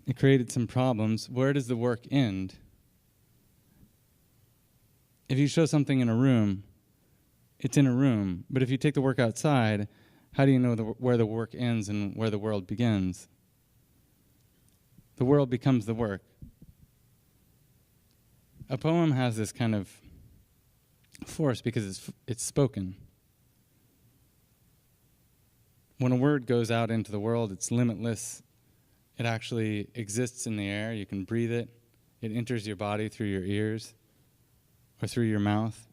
It created some problems. Where does the work end? If you show something in a room, it's in a room. But if you take the work outside, how do you know where the work ends and where the world begins? The world becomes the work. A poem has this kind of force because it's spoken. When a word goes out into the world, it's limitless. It actually exists in the air. You can breathe it. It enters your body through your ears or through your mouth.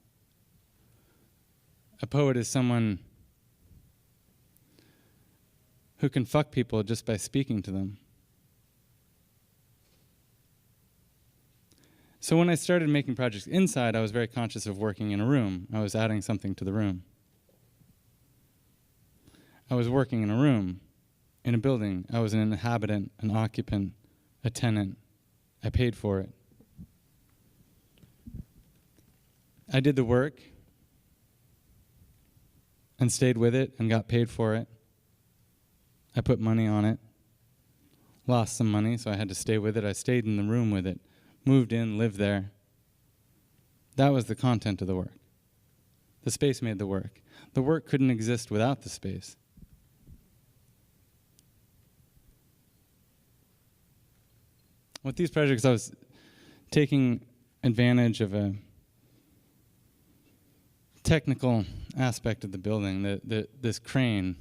A poet is someone who can fuck people just by speaking to them. So when I started making projects inside, I was very conscious of working in a room. I was adding something to the room. I was working in a room, in a building. I was an inhabitant, an occupant, a tenant. I paid for it. I did the work and stayed with it and got paid for it. I put money on it, lost some money, so I had to stay with it. I stayed in the room with it, moved in, lived there. That was the content of the work. The space made the work. The work couldn't exist without the space. With these projects, I was taking advantage of a technical aspect of the building, this crane.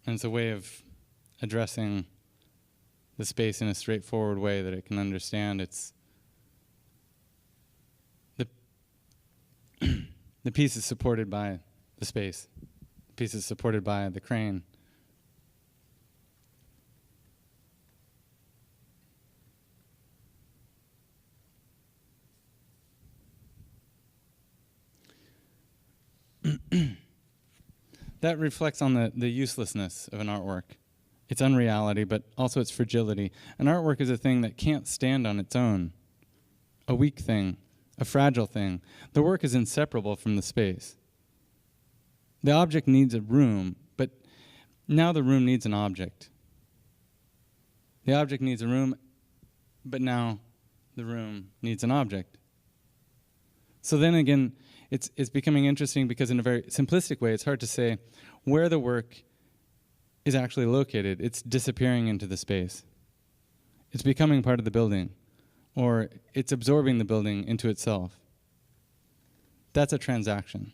And it's a way of addressing the space in a straightforward way that it can understand. It's the piece is supported by the space. The piece is supported by the crane. That reflects on the uselessness of an artwork. Its unreality, but also its fragility. An artwork is a thing that can't stand on its own. A weak thing, a fragile thing. The work is inseparable from the space. The object needs a room, but now the room needs an object. The object needs a room, but now the room needs an object. So then again, it's becoming interesting because in a very simplistic way, it's hard to say where the work is actually located. It's disappearing into the space. It's becoming part of the building, or it's absorbing the building into itself. That's a transaction.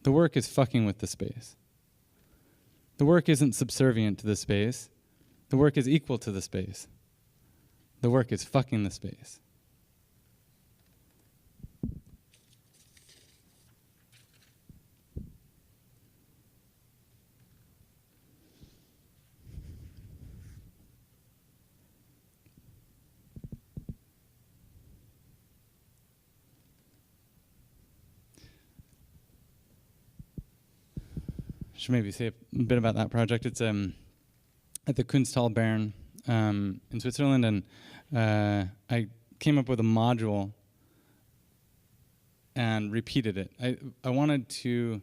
The work is fucking with the space. The work isn't subservient to the space. The work is equal to the space. The work is fucking the space. Should maybe say a bit about that project. It's at the Kunsthal Bern in Switzerland, and I came up with a module and repeated it. I wanted to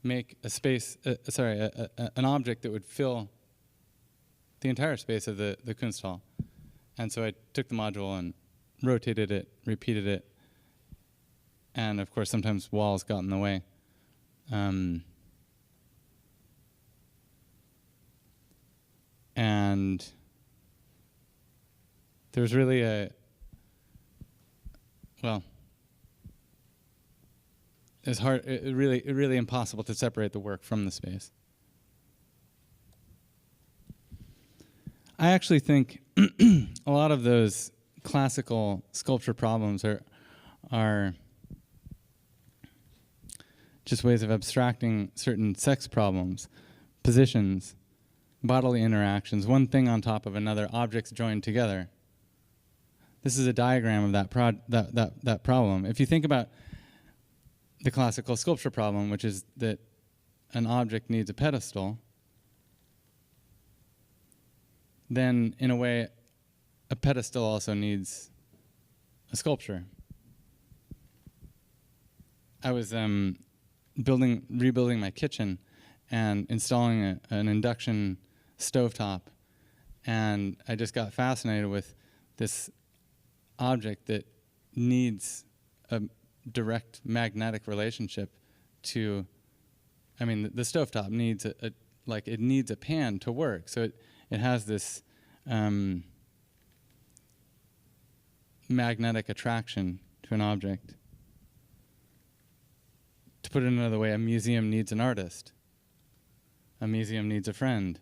make a space, an object that would fill the entire space of the Kunsthal. And so I took the module and rotated it, repeated it, and of course sometimes walls got in the way. And there's really it's hard, really impossible to separate the work from the space. I actually think a lot of those classical sculpture problems are just ways of abstracting certain sex problems, positions, bodily interactions, one thing on top of another, objects joined together. This is a diagram of that problem. If you think about the classical sculpture problem, which is that an object needs a pedestal, then in a way, a pedestal also needs a sculpture. I was rebuilding my kitchen and installing an induction stovetop, and I just got fascinated with this object that needs a direct magnetic relationship to, I mean, the stovetop needs it needs a pan to work. So it has this magnetic attraction to an object. To put it another way, a museum needs an artist. A museum needs a friend.